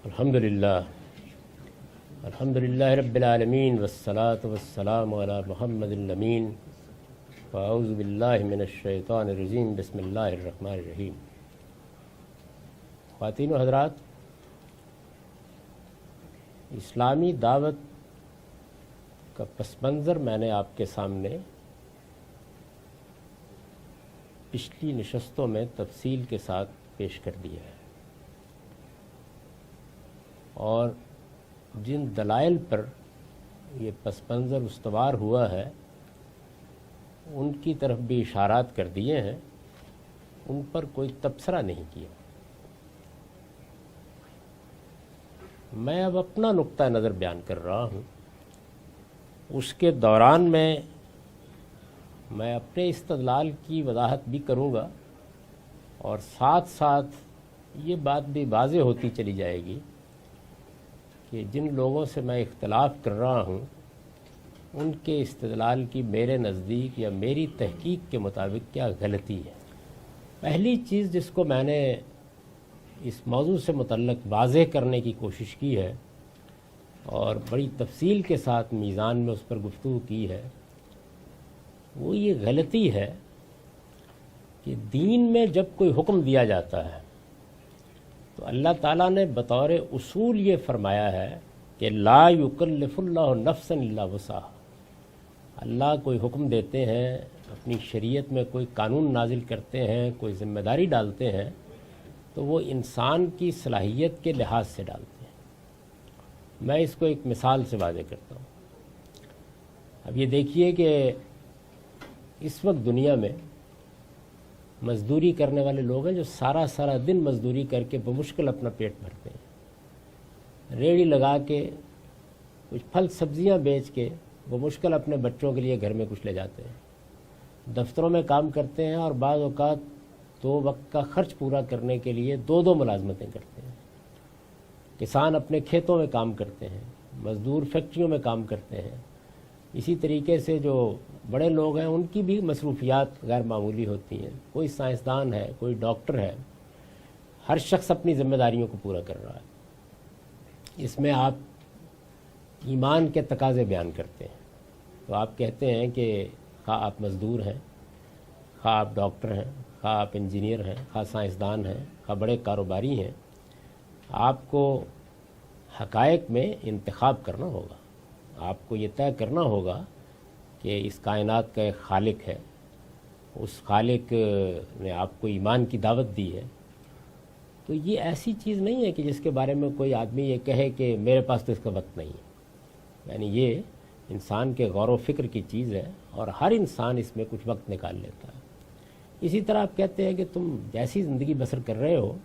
الحمدللہ رب العالمین والصلاة والسلام علی محمد الامین فاعوذ باللہ من الشیطان الرجیم بسم اللہ الرحمن الرحیم۔ خواتین و حضرات، اسلامی دعوت کا پس منظر میں نے آپ کے سامنے پچھلی نشستوں میں تفصیل کے ساتھ پیش کر دیا ہے، اور جن دلائل پر یہ پس منظر استوار ہوا ہے ان کی طرف بھی اشارات کر دیے ہیں، ان پر کوئی تبصرہ نہیں کیا۔ میں اب اپنا نقطہ نظر بیان کر رہا ہوں، اس کے دوران میں اپنے استدلال کی وضاحت بھی کروں گا، اور ساتھ ساتھ یہ بات بھی واضح ہوتی چلی جائے گی کہ جن لوگوں سے میں اختلاف کر رہا ہوں ان کے استدلال کی میرے نزدیک یا میری تحقیق کے مطابق کیا غلطی ہے۔ پہلی چیز جس کو میں نے اس موضوع سے متعلق واضح کرنے کی کوشش کی ہے اور بڑی تفصیل کے ساتھ میزان میں اس پر گفتگو کی ہے، وہ یہ غلطی ہے کہ دین میں جب کوئی حکم دیا جاتا ہے تو اللہ تعالیٰ نے بطور اصول یہ فرمایا ہے کہ لا یکلف اللہ نفسا الا وسعہا۔ اللہ کوئی حکم دیتے ہیں، اپنی شریعت میں کوئی قانون نازل کرتے ہیں، کوئی ذمہ داری ڈالتے ہیں تو وہ انسان کی صلاحیت کے لحاظ سے ڈالتے ہیں۔ میں اس کو ایک مثال سے واضح کرتا ہوں۔ اب یہ دیکھیے کہ اس وقت دنیا میں مزدوری کرنے والے لوگ ہیں جو سارا دن مزدوری کر کے بمشکل اپنا پیٹ بھرتے ہیں، ریڑھی لگا کے کچھ پھل سبزیاں بیچ کے بمشکل اپنے بچوں کے لیے گھر میں کچھ لے جاتے ہیں، دفتروں میں کام کرتے ہیں، اور بعض اوقات 2 وقت کا خرچ پورا کرنے کے لیے 2 ملازمتیں کرتے ہیں۔ کسان اپنے کھیتوں میں کام کرتے ہیں، مزدور فیکٹریوں میں کام کرتے ہیں۔ اسی طریقے سے جو بڑے لوگ ہیں ان کی بھی مصروفیات غیر معمولی ہوتی ہیں، کوئی سائنسدان ہے، کوئی ڈاکٹر ہے، ہر شخص اپنی ذمہ داریوں کو پورا کر رہا ہے۔ اس میں آپ ایمان کے تقاضے بیان کرتے ہیں، تو آپ کہتے ہیں کہ خواہ آپ مزدور ہیں، خواہ آپ ڈاکٹر ہیں، خواہ آپ انجینئر ہیں، خواہ سائنسدان ہیں، خواہ بڑے کاروباری ہیں، آپ کو حقائق میں انتخاب کرنا ہوگا۔ آپ کو یہ طے کرنا ہوگا کہ اس کائنات کا ایک خالق ہے، اس خالق نے آپ کو ایمان کی دعوت دی ہے۔ تو یہ ایسی چیز نہیں ہے کہ جس کے بارے میں کوئی آدمی یہ کہے کہ میرے پاس تو اس کا وقت نہیں ہے، یعنی یہ انسان کے غور و فکر کی چیز ہے، اور ہر انسان اس میں کچھ وقت نکال لیتا ہے۔ اسی طرح آپ کہتے ہیں کہ تم جیسی زندگی بسر کر رہے ہو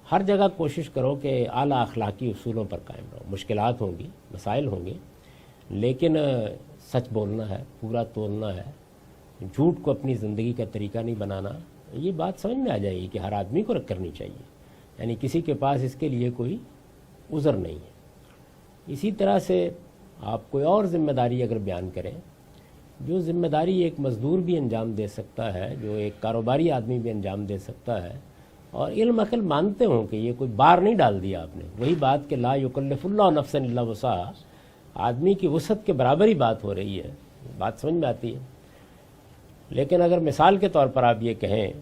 ہر جگہ کوشش کرو کہ اعلیٰ اخلاقی اصولوں پر قائم رہو۔ مشکلات ہوں گی، مسائل ہوں گے، لیکن سچ بولنا ہے، پورا تولنا ہے، جھوٹ کو اپنی زندگی کا طریقہ نہیں بنانا۔ یہ بات سمجھ میں آ جائے گی کہ ہر آدمی کو کرنی چاہیے، یعنی کسی کے پاس اس کے لیے کوئی عذر نہیں ہے۔ اسی طرح سے آپ کوئی اور ذمہ داری اگر بیان کریں، جو ذمہ داری ایک مزدور بھی انجام دے سکتا ہے، جو ایک کاروباری آدمی بھی انجام دے سکتا ہے، اور علم عقل مانتے ہوں کہ یہ کوئی بار نہیں ڈال دیا آپ نے، وہی بات کہ لا یکلف اللہ نفسا الا وسعہا، آدمی کی وسعت کے برابر ہی بات ہو رہی ہے، بات سمجھ میں آتی ہے۔ لیکن اگر مثال کے طور پر آپ یہ کہیں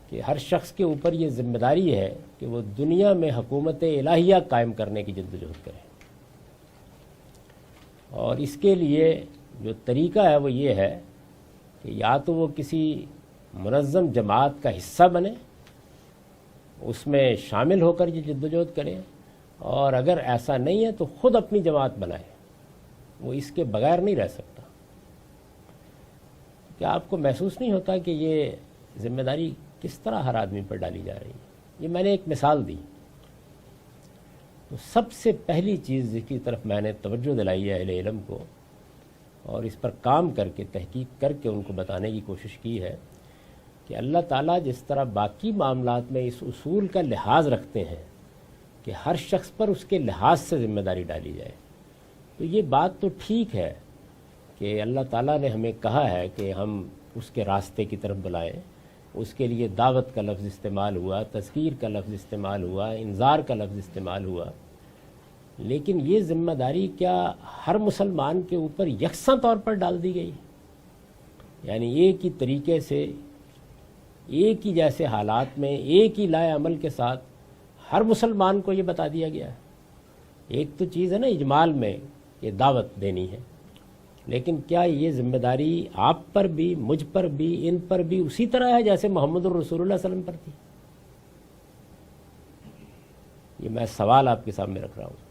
کہ ہر شخص کے اوپر یہ ذمہ داری ہے کہ وہ دنیا میں حکومت الہیہ قائم کرنے کی جدوجہد کرے، اور اس کے لیے جو طریقہ ہے وہ یہ ہے کہ یا تو وہ کسی منظم جماعت کا حصہ بنے، اس میں شامل ہو کر یہ جدوجہد کرے، اور اگر ایسا نہیں ہے تو خود اپنی جماعت بنائے، وہ اس کے بغیر نہیں رہ سکتا۔ کیا آپ کو محسوس نہیں ہوتا کہ یہ ذمہ داری کس طرح ہر آدمی پر ڈالی جا رہی ہے؟ یہ میں نے ایک مثال دی۔ تو سب سے پہلی چیز جس کی طرف میں نے توجہ دلائی ہے اہل علم کو، اور اس پر کام کر کے تحقیق کر کے ان کو بتانے کی کوشش کی ہے کہ اللہ تعالیٰ جس طرح باقی معاملات میں اس اصول کا لحاظ رکھتے ہیں کہ ہر شخص پر اس کے لحاظ سے ذمہ داری ڈالی جائے، تو یہ بات تو ٹھیک ہے کہ اللہ تعالیٰ نے ہمیں کہا ہے کہ ہم اس کے راستے کی طرف بلائیں، اس کے لیے دعوت کا لفظ استعمال ہوا، تذکیر کا لفظ استعمال ہوا، انذار کا لفظ استعمال ہوا، لیکن یہ ذمہ داری کیا ہر مسلمان کے اوپر یکساں طور پر ڈال دی گئی؟ یعنی ایک ہی طریقے سے، ایک ہی جیسے حالات میں، ایک ہی لائے عمل کے ساتھ ہر مسلمان کو یہ بتا دیا گیا ہے؟ ایک تو چیز ہے نا اجمال میں یہ دعوت دینی ہے، لیکن کیا یہ ذمہ داری آپ پر بھی، مجھ پر بھی، ان پر بھی اسی طرح ہے جیسے محمد الرسول اللہ صلی اللہ علیہ وسلم پر تھی؟ یہ میں سوال آپ کے سامنے رکھ رہا ہوں۔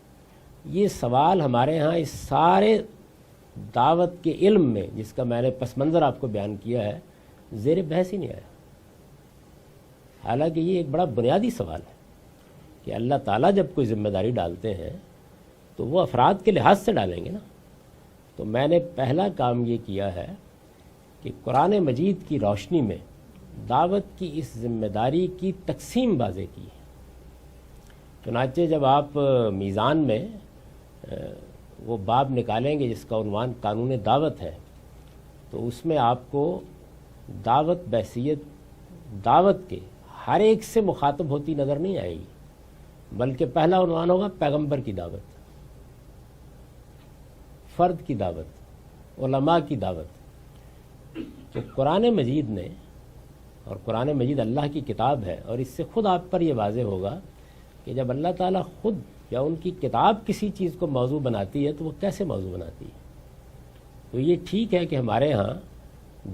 یہ سوال ہمارے ہاں اس سارے دعوت کے علم میں، جس کا میں نے پس منظر آپ کو بیان کیا ہے، زیر بحث ہی نہیں آیا، حالانکہ یہ ایک بڑا بنیادی سوال ہے کہ اللہ تعالیٰ جب کوئی ذمہ داری ڈالتے ہیں تو وہ افراد کے لحاظ سے ڈالیں گے نا۔ تو میں نے پہلا کام یہ کیا ہے کہ قرآن مجید کی روشنی میں دعوت کی اس ذمہ داری کی تقسیم واضح کی ہے۔ چنانچہ جب آپ میزان میں وہ باب نکالیں گے جس کا عنوان قانون دعوت ہے، تو اس میں آپ کو دعوت بحیثیت دعوت کے ہر ایک سے مخاطب ہوتی نظر نہیں آئے گی، بلکہ پہلا عنوان ہوگا پیغمبر کی دعوت، فرد کی دعوت، علماء کی دعوت۔ تو قرآن مجید نے، اور قرآن مجید اللہ کی کتاب ہے، اور اس سے خود آپ پر یہ واضح ہوگا کہ جب اللہ تعالیٰ خود یا ان کی کتاب کسی چیز کو موضوع بناتی ہے تو وہ کیسے موضوع بناتی ہے۔ تو یہ ٹھیک ہے کہ ہمارے ہاں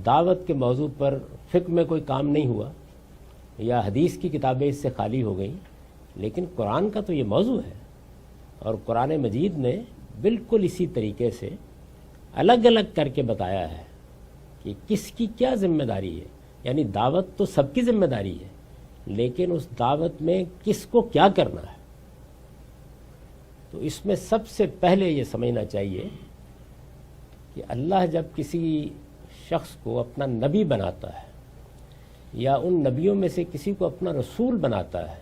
دعوت کے موضوع پر فقہ میں کوئی کام نہیں ہوا یا حدیث کی کتابیں اس سے خالی ہو گئیں، لیکن قرآن کا تو یہ موضوع ہے، اور قرآن مجید نے بالکل اسی طریقے سے الگ الگ کر کے بتایا ہے کہ کس کی کیا ذمہ داری ہے۔ یعنی دعوت تو سب کی ذمہ داری ہے، لیکن اس دعوت میں کس کو کیا کرنا ہے۔ تو اس میں سب سے پہلے یہ سمجھنا چاہیے کہ اللہ جب کسی شخص کو اپنا نبی بناتا ہے یا ان نبیوں میں سے کسی کو اپنا رسول بناتا ہے،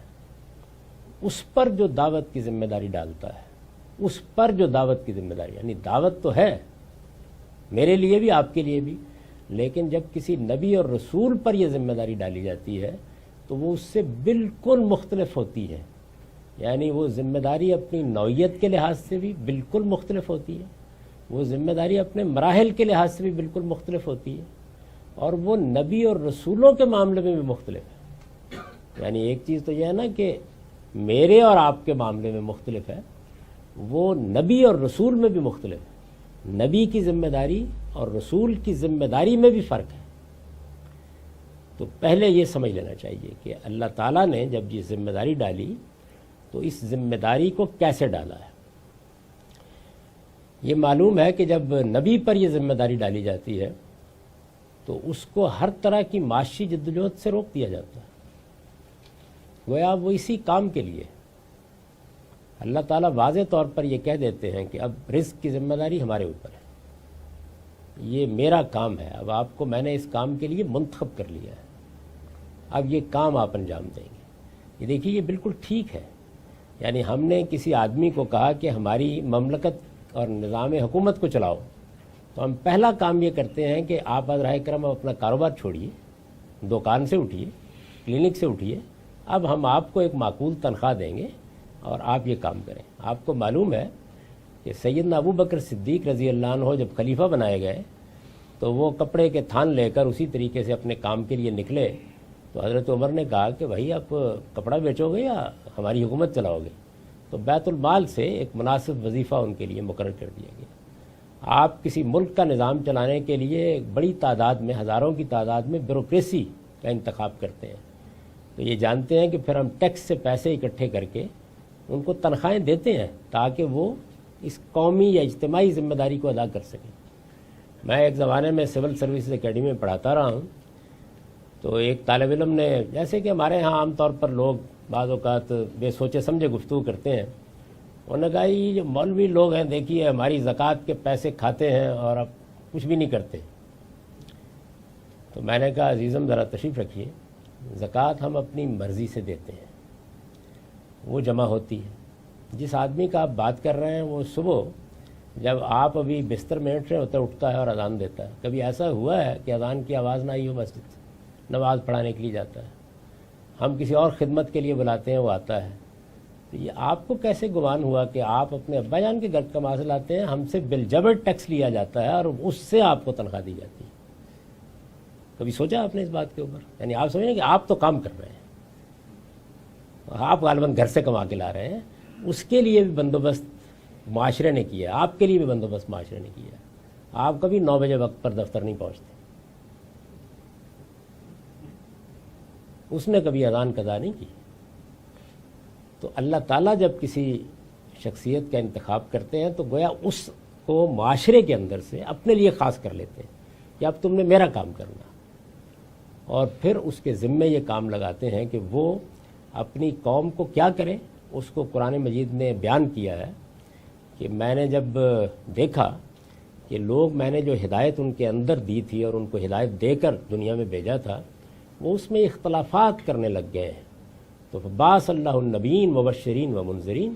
اس پر جو دعوت کی ذمہ داری ڈالتا ہے، اس پر جو دعوت کی ذمہ داری، یعنی دعوت تو ہے میرے لیے بھی آپ کے لیے بھی، لیکن جب کسی نبی اور رسول پر یہ ذمہ داری ڈالی جاتی ہے تو وہ اس سے بالکل مختلف ہوتی ہے۔ یعنی وہ ذمہ داری اپنی نوعیت کے لحاظ سے بھی بالکل مختلف ہوتی ہے، وہ ذمہ داری اپنے مراحل کے لحاظ سے بھی بالکل مختلف ہوتی ہے، اور وہ نبی اور رسولوں کے معاملے میں بھی مختلف ہے۔ یعنی ایک چیز تو یہ ہے نا کہ میرے اور آپ کے معاملے میں مختلف ہے، وہ نبی اور رسول میں بھی مختلف ہے۔ نبی کی ذمہ داری اور رسول کی ذمہ داری میں بھی فرق ہے۔ تو پہلے یہ سمجھ لینا چاہیے کہ اللہ تعالیٰ نے جب یہ ذمہ داری ڈالی تو اس ذمہ داری کو کیسے ڈالا ہے۔ یہ معلوم ہے کہ جب نبی پر یہ ذمہ داری ڈالی جاتی ہے تو اس کو ہر طرح کی معاشی جدوجہد سے روک دیا جاتا ہے، گویا وہ اسی کام کے لیے۔ اللہ تعالیٰ واضح طور پر یہ کہہ دیتے ہیں کہ اب رزق کی ذمہ داری ہمارے اوپر ہے، یہ میرا کام ہے، اب آپ کو میں نے اس کام کے لیے منتخب کر لیا ہے، اب یہ کام آپ انجام دیں گے۔ یہ دیکھیے یہ بالکل ٹھیک ہے۔ یعنی ہم نے کسی آدمی کو کہا کہ ہماری مملکت اور نظام حکومت کو چلاؤ، تو ہم پہلا کام یہ کرتے ہیں کہ آپ براہ کرم اپنا کاروبار چھوڑیے، دکان سے اٹھیے، کلینک سے اٹھیے، اب ہم آپ کو ایک معقول تنخواہ دیں گے اور آپ یہ کام کریں۔ آپ کو معلوم ہے کہ سیدنا ابو بکر صدیق رضی اللہ عنہ جب خلیفہ بنائے گئے تو وہ کپڑے کے تھان لے کر اسی طریقے سے اپنے کام کے لیے نکلے، تو حضرت عمر نے کہا کہ بھائی آپ کپڑا بیچو گے یا ہماری حکومت چلاؤ گے؟ تو بیت المال سے ایک مناسب وظیفہ ان کے لیے مقرر کر دیا گیا۔ آپ کسی ملک کا نظام چلانے کے لیے ایک بڑی تعداد میں، ہزاروں کی تعداد میں بیوروکریسی کا انتخاب کرتے ہیں، تو یہ جانتے ہیں کہ پھر ہم ٹیکس سے پیسے اکٹھے کر کے ان کو تنخواہیں دیتے ہیں تاکہ وہ اس قومی یا اجتماعی ذمہ داری کو ادا کر سکیں۔ میں ایک زمانے میں سول سروسز اکیڈمی میں پڑھاتا رہا ہوں، تو ایک طالب علم نے، جیسے کہ ہمارے ہاں عام طور پر لوگ بعض اوقات بے سوچے سمجھے گفتگو کرتے ہیں، انہوں نے کہا یہ جو مولوی لوگ ہیں دیکھیے ہماری زکوٰۃ کے پیسے کھاتے ہیں اور اب کچھ بھی نہیں کرتے۔ تو میں نے کہا عزیزم ذرا تشریف رکھیے، زکوٰۃ ہم اپنی مرضی سے دیتے ہیں، وہ جمع ہوتی ہے۔ جس آدمی کا آپ بات کر رہے ہیں وہ صبح جب آپ ابھی بستر میں اٹھ رہے ہوتے اٹھتا ہے اور اذان دیتا ہے۔ کبھی ایسا ہوا ہے کہ اذان کی آواز نہ آئی ہو مسجد سے؟ نماز پڑھانے کے لیے جاتا ہے، ہم کسی اور خدمت کے لیے بلاتے ہیں وہ آتا ہے. تو یہ آپ کو کیسے گمان ہوا کہ آپ اپنے ابا جان کے گھر کما لاتے ہیں، ہم سے بالجبر ٹیکس لیا جاتا ہے اور اس سے آپ کو تنخواہ دی جاتی ہے؟ کبھی سوچا آپ نے اس بات کے اوپر؟ یعنی آپ سمجھیں کہ آپ تو کام کر رہے ہیں، آپ غالباً گھر سے کما کے لا رہے ہیں، اس کے لیے بھی بندوبست معاشرے نے کیا، آپ کے لیے بھی بندوبست معاشرے نے کیا. آپ کبھی 9 بجے وقت پر دفتر نہیں پہنچتے، اس نے کبھی اذان قضا نہیں کی. تو اللہ تعالیٰ جب کسی شخصیت کا انتخاب کرتے ہیں تو گویا اس کو معاشرے کے اندر سے اپنے لیے خاص کر لیتے ہیں کہ اب تم نے میرا کام کرنا، اور پھر اس کے ذمے یہ کام لگاتے ہیں کہ وہ اپنی قوم کو کیا کرے. اس کو قرآن مجید نے بیان کیا ہے کہ میں نے جب دیکھا کہ لوگ، میں نے جو ہدایت ان کے اندر دی تھی اور ان کو ہدایت دے کر دنیا میں بھیجا تھا، وہ اس میں اختلافات کرنے لگ گئے ہیں. تو فبعث اللہ النبیین مبشرین و منذرین،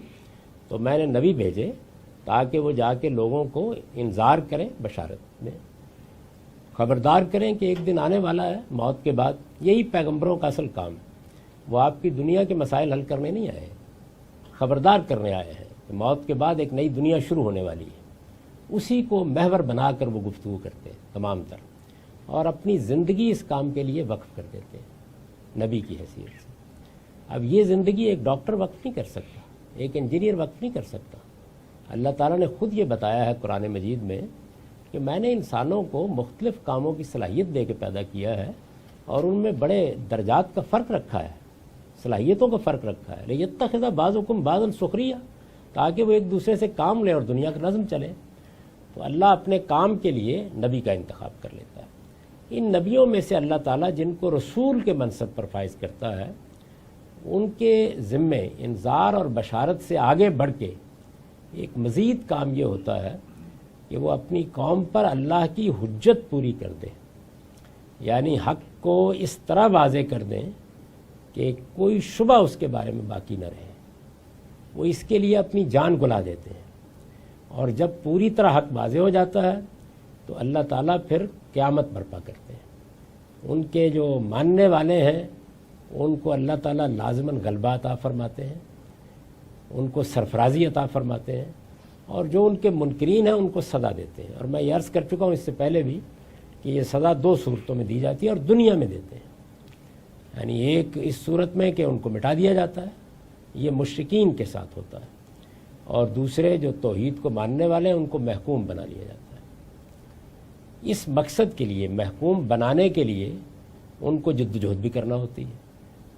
تو میں نے نبی بھیجے تاکہ وہ جا کے لوگوں کو انذار کریں، بشارت میں خبردار کریں کہ ایک دن آنے والا ہے موت کے بعد. یہی پیغمبروں کا اصل کام ہے. وہ آپ کی دنیا کے مسائل حل کرنے نہیں آئے، خبردار کرنے آئے ہیں کہ موت کے بعد ایک نئی دنیا شروع ہونے والی ہے. اسی کو محور بنا کر وہ گفتگو کرتے ہیں تمام تر، اور اپنی زندگی اس کام کے لیے وقف کر دیتے ہیں نبی کی حیثیت سے. اب یہ زندگی ایک ڈاکٹر وقف نہیں کر سکتا، ایک انجینئر وقف نہیں کر سکتا. اللہ تعالیٰ نے خود یہ بتایا ہے قرآن مجید میں کہ میں نے انسانوں کو مختلف کاموں کی صلاحیت دے کے پیدا کیا ہے، اور ان میں بڑے درجات کا فرق رکھا ہے، صلاحیتوں کا فرق رکھا ہے. لیتخذ بعضکم بعضا سخریہ، تاکہ وہ ایک دوسرے سے کام لیں اور دنیا کا نظم چلے. تو اللہ اپنے کام کے لیے نبی کا انتخاب کر لیتا ہے. ان نبیوں میں سے اللہ تعالیٰ جن کو رسول کے منصب پر فائز کرتا ہے، ان کے ذمے انذار اور بشارت سے آگے بڑھ کے ایک مزید کام یہ ہوتا ہے کہ وہ اپنی قوم پر اللہ کی حجت پوری کر دیں، یعنی حق کو اس طرح واضح کر دیں کہ کوئی شبہ اس کے بارے میں باقی نہ رہے. وہ اس کے لیے اپنی جان گلا دیتے ہیں، اور جب پوری طرح حق واضح ہو جاتا ہے تو اللہ تعالیٰ پھر قیامت برپا کرتے ہیں. ان کے جو ماننے والے ہیں ان کو اللہ تعالیٰ لازماً غلبہ عطا فرماتے ہیں، ان کو سرفرازی عطا فرماتے ہیں، اور جو ان کے منکرین ہیں ان کو سزا دیتے ہیں. اور میں یہ عرض کر چکا ہوں اس سے پہلے بھی کہ یہ سزا 2 صورتوں میں دی جاتی ہے اور دنیا میں دیتے ہیں. یعنی ایک اس صورت میں کہ ان کو مٹا دیا جاتا ہے، یہ مشرکین کے ساتھ ہوتا ہے، اور دوسرے جو توحید کو ماننے والے ہیں ان کو محکوم بنا لیا جاتا ہے. اس مقصد کے لیے، محکوم بنانے کے لیے ان کو جدوجہد بھی کرنا ہوتی ہے،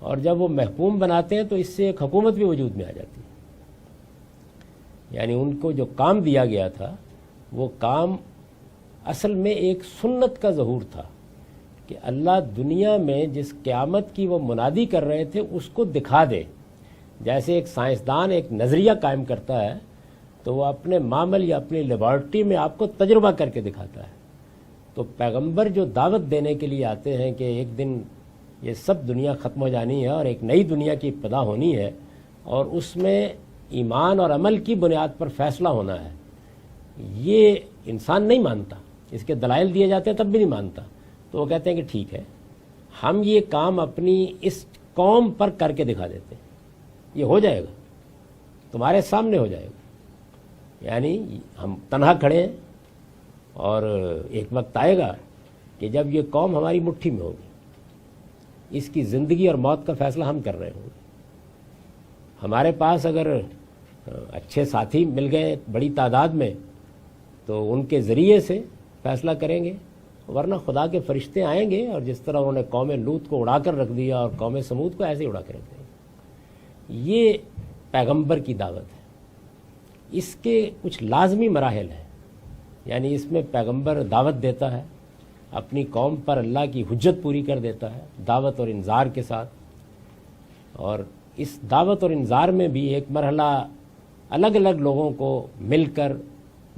اور جب وہ محکوم بناتے ہیں تو اس سے ایک حکومت بھی وجود میں آ جاتی ہے. یعنی ان کو جو کام دیا گیا تھا وہ کام اصل میں ایک سنت کا ظہور تھا کہ اللہ دنیا میں جس قیامت کی وہ منادی کر رہے تھے اس کو دکھا دے. جیسے ایک سائنسدان ایک نظریہ قائم کرتا ہے تو وہ اپنے معمل یا اپنی لیبارٹری میں آپ کو تجربہ کر کے دکھاتا ہے. تو پیغمبر جو دعوت دینے کے لیے آتے ہیں کہ ایک دن یہ سب دنیا ختم ہو جانی ہے اور ایک نئی دنیا کی ابتدا ہونی ہے، اور اس میں ایمان اور عمل کی بنیاد پر فیصلہ ہونا ہے، یہ انسان نہیں مانتا. اس کے دلائل دیے جاتے ہیں تب بھی نہیں مانتا. تو وہ کہتے ہیں کہ ٹھیک ہے، ہم یہ کام اپنی اس قوم پر کر کے دکھا دیتے ہیں، یہ ہو جائے گا، تمہارے سامنے ہو جائے گا. یعنی ہم تنہا کھڑے ہیں، اور ایک وقت آئے گا کہ جب یہ قوم ہماری مٹھی میں ہوگی، اس کی زندگی اور موت کا فیصلہ ہم کر رہے ہوں گے. ہمارے پاس اگر اچھے ساتھی مل گئے بڑی تعداد میں تو ان کے ذریعے سے فیصلہ کریں گے، ورنہ خدا کے فرشتے آئیں گے اور جس طرح انہوں نے قوم لوط کو اڑا کر رکھ دیا اور قوم سمود کو ایسے ہی اڑا کر رکھ دیا. یہ پیغمبر کی دعوت ہے. اس کے کچھ لازمی مراحل ہیں. یعنی اس میں پیغمبر دعوت دیتا ہے، اپنی قوم پر اللہ کی حجت پوری کر دیتا ہے دعوت اور انذار کے ساتھ. اور اس دعوت اور انذار میں بھی ایک مرحلہ الگ الگ لوگوں کو مل کر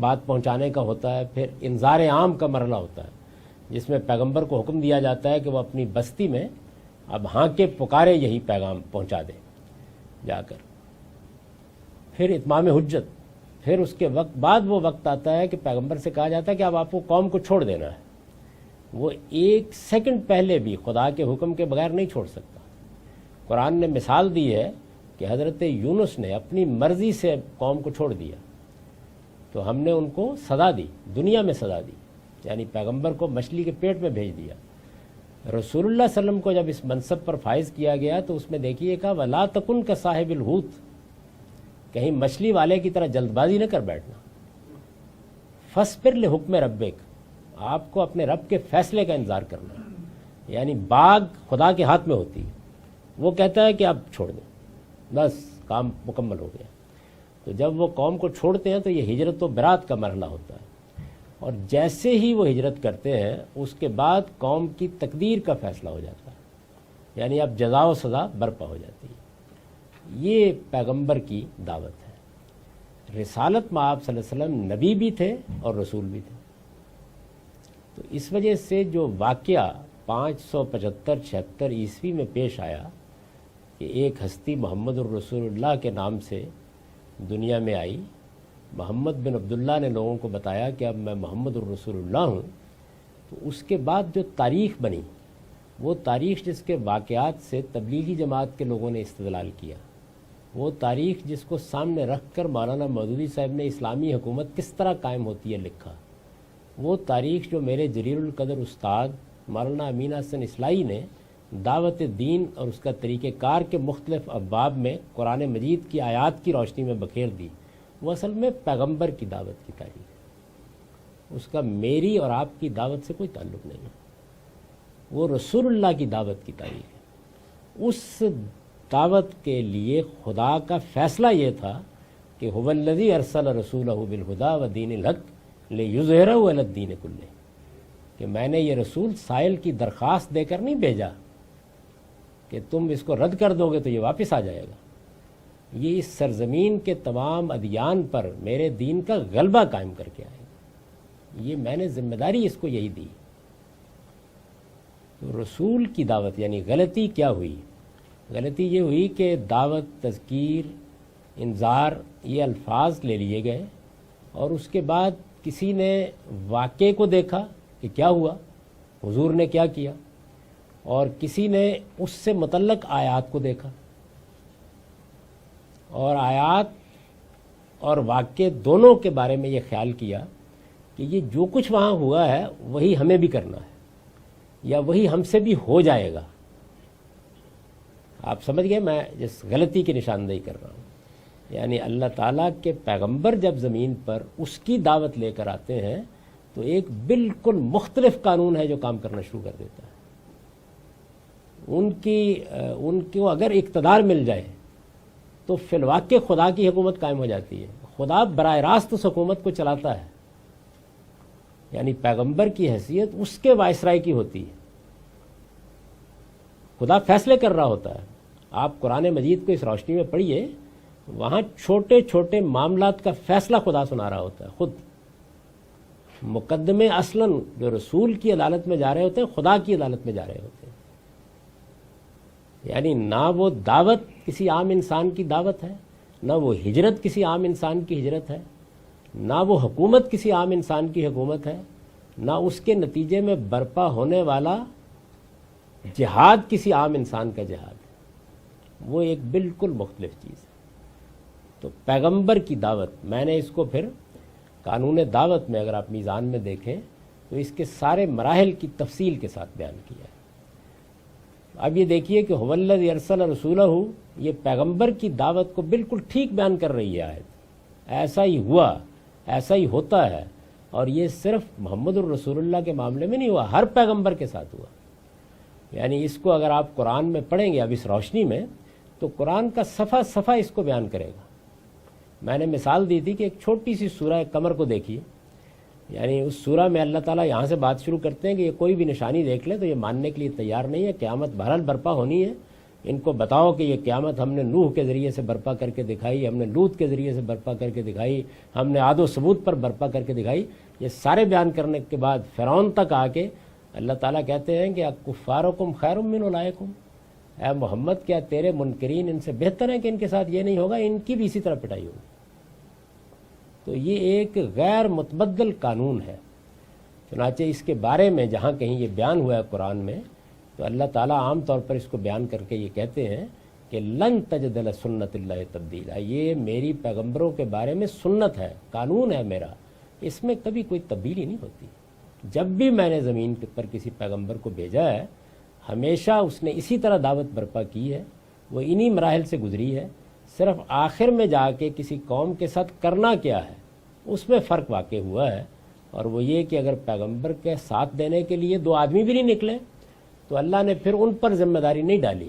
بات پہنچانے کا ہوتا ہے. پھر انذار عام کا مرحلہ ہوتا ہے جس میں پیغمبر کو حکم دیا جاتا ہے کہ وہ اپنی بستی میں اب ہاں کے پکارے یہی پیغام پہنچا دے جا کر. پھر اتمام حجت، پھر اس کے وقت بعد وہ وقت آتا ہے کہ پیغمبر سے کہا جاتا ہے کہ اب آپ کو قوم کو چھوڑ دینا ہے. وہ ایک سیکنڈ پہلے بھی خدا کے حکم کے بغیر نہیں چھوڑ سکتا۔ قرآن نے مثال دی ہے کہ حضرت یونس نے اپنی مرضی سے قوم کو چھوڑ دیا، تو ہم نے ان کو سزا دی، دنیا میں سزا دی، یعنی پیغمبر کو مچھلی کے پیٹ میں بھیج دیا۔ رسول اللہ صلی اللہ علیہ وسلم کو جب اس منصب پر فائز کیا گیا تو اس میں دیکھیے کہ وَلَا تَكُنْ كَصَاحِبِ الْحُوتِ، کہیں مچھلی والے کی طرح جلد بازی نہ کر بیٹھنا۔ فَاصْبِرْ لِحُكْمِ رَبِّكَ، آپ کو اپنے رب کے فیصلے کا انتظار کرنا ہے، یعنی باغ خدا کے ہاتھ میں ہوتی ہے، وہ کہتا ہے کہ آپ چھوڑ دیں، بس کام مکمل ہو گیا۔ تو جب وہ قوم کو چھوڑتے ہیں تو یہ ہجرت و برات کا مرحلہ ہوتا ہے، اور جیسے ہی وہ ہجرت کرتے ہیں اس کے بعد قوم کی تقدیر کا فیصلہ ہو جاتا ہے، یعنی اب جزا و سزا برپا ہو جاتی ہے۔ یہ پیغمبر کی دعوت ہے۔ رسالت میں آپ صلی اللہ علیہ وسلم نبی بھی تھے اور رسول بھی تھے، تو اس وجہ سے جو واقعہ 575-76 عیسوی میں پیش آیا کہ ایک ہستی محمد الرسول اللہ کے نام سے دنیا میں آئی، محمد بن عبداللہ نے لوگوں کو بتایا کہ اب میں محمد الرسول اللہ ہوں، تو اس کے بعد جو تاریخ بنی وہ تاریخ جس کے واقعات سے تبلیغی جماعت کے لوگوں نے استدلال کیا، وہ تاریخ جس کو سامنے رکھ کر مولانا مودودی صاحب نے اسلامی حکومت کس طرح قائم ہوتی ہے لکھا، وہ تاریخ جو میرے جلیل القدر استاد مولانا امین حسن اصلاحی نے دعوت دین اور اس کا طریقہ کار کے مختلف ابواب میں قرآن مجید کی آیات کی روشنی میں بکھیر دی، وہ اصل میں پیغمبر کی دعوت کی تاریخ ہے، اس کا میری اور آپ کی دعوت سے کوئی تعلق نہیں ہے، وہ رسول اللہ کی دعوت کی تاریخ ہے۔ اس دعوت کے لیے خدا کا فیصلہ یہ تھا کہ هو الذی ارسل رسولہ بالہدی ودین الحق لیظہرہ علی الدین کلہ، کہ میں نے یہ رسول سائل کی درخواست دے کر نہیں بھیجا کہ تم اس کو رد کر دو گے تو یہ واپس آ جائے گا، یہ اس سرزمین کے تمام ادیان پر میرے دین کا غلبہ قائم کر کے آئے گا، یہ میں نے ذمہ داری اس کو یہی دی۔ تو رسول کی دعوت یعنی غلطی کیا ہوئی؟ غلطی یہ ہوئی کہ دعوت، تذکیر، انذار یہ الفاظ لے لیے گئے، اور اس کے بعد کسی نے واقعے کو دیکھا کہ کیا ہوا، حضور نے کیا کیا، اور کسی نے اس سے متعلق آیات کو دیکھا، اور آیات اور واقعے دونوں کے بارے میں یہ خیال کیا کہ یہ جو کچھ وہاں ہوا ہے وہی ہمیں بھی کرنا ہے، یا وہی ہم سے بھی ہو جائے گا۔ آپ سمجھ گئے میں جس غلطی کی نشاندہی کر رہا ہوں؟ یعنی اللہ تعالیٰ کے پیغمبر جب زمین پر اس کی دعوت لے کر آتے ہیں تو ایک بالکل مختلف قانون ہے جو کام کرنا شروع کر دیتا ہے۔ ان کو اگر اقتدار مل جائے تو فی الواقع خدا کی حکومت قائم ہو جاتی ہے، خدا براہ راست اس حکومت کو چلاتا ہے، یعنی پیغمبر کی حیثیت اس کے وائسرائے کی ہوتی ہے، خدا فیصلے کر رہا ہوتا ہے۔ آپ قرآن مجید کو اس روشنی میں پڑھیے، وہاں چھوٹے چھوٹے معاملات کا فیصلہ خدا سنا رہا ہوتا ہے، خود مقدمے اصلاً جو رسول کی عدالت میں جا رہے ہوتے ہیں خدا کی عدالت میں جا رہے ہوتے ہیں، یعنی نہ وہ دعوت کسی عام انسان کی دعوت ہے، نہ وہ ہجرت کسی عام انسان کی ہجرت ہے، نہ وہ حکومت کسی عام انسان کی حکومت ہے، نہ اس کے نتیجے میں برپا ہونے والا جہاد کسی عام انسان کا جہاد ہے، وہ ایک بالکل مختلف چیز ہے۔ تو پیغمبر کی دعوت، میں نے اس کو پھر قانون دعوت میں اگر آپ میزان میں دیکھیں تو اس کے سارے مراحل کی تفصیل کے ساتھ بیان کیا ہے۔ اب یہ دیکھیے کہ هو الذی ارسل رسولہ، یہ پیغمبر کی دعوت کو بالکل ٹھیک بیان کر رہی ہے آیت، ایسا ہی ہوا، ایسا ہی ہوتا ہے، اور یہ صرف محمد الرسول اللہ کے معاملے میں نہیں ہوا، ہر پیغمبر کے ساتھ ہوا۔ یعنی اس کو اگر آپ قرآن میں پڑھیں گے اب اس روشنی میں تو قرآن کا صفحہ صفحہ اس کو بیان کرے گا۔ میں نے مثال دی تھی کہ ایک چھوٹی سی سورہ قمر کو دیکھیے، یعنی اس سورہ میں اللہ تعالیٰ یہاں سے بات شروع کرتے ہیں کہ یہ کوئی بھی نشانی دیکھ لیں تو یہ ماننے کے لیے تیار نہیں ہے، قیامت بہرحال برپا ہونی ہے، ان کو بتاؤ کہ یہ قیامت ہم نے نوح کے ذریعے سے برپا کر کے دکھائی، ہم نے لوط کے ذریعے سے برپا کر کے دکھائی، ہم نے عاد و ثمود پر برپا کر کے دکھائی۔ یہ سارے بیان کرنے کے بعد فرعون تک آ کے اللہ تعالیٰ کہتے ہیں کہ اکفارکم خیر من اولئکم، اے محمد کیا تیرے منکرین ان سے بہتر ہیں کہ ان کے ساتھ یہ نہیں ہوگا، ان کی بھی اسی طرح پٹائی ہوگی۔ تو یہ ایک غیر متبدل قانون ہے، چنانچہ اس کے بارے میں جہاں کہیں یہ بیان ہوا ہے قرآن میں تو اللہ تعالیٰ عام طور پر اس کو بیان کر کے یہ کہتے ہیں کہ لن تجد لسنت اللہ تبدیلا، یہ میری پیغمبروں کے بارے میں سنت ہے، قانون ہے میرا، اس میں کبھی کوئی تبدیلی نہیں ہوتی۔ جب بھی میں نے زمین پر کسی پیغمبر کو بھیجا ہے ہمیشہ اس نے اسی طرح دعوت برپا کی ہے، وہ انہی مراحل سے گزری ہے، صرف آخر میں جا کے کسی قوم کے ساتھ کرنا کیا ہے اس میں فرق واقع ہوا ہے، اور وہ یہ کہ اگر پیغمبر کے ساتھ دینے کے لیے 2 آدمی بھی نہیں نکلے تو اللہ نے پھر ان پر ذمہ داری نہیں ڈالی،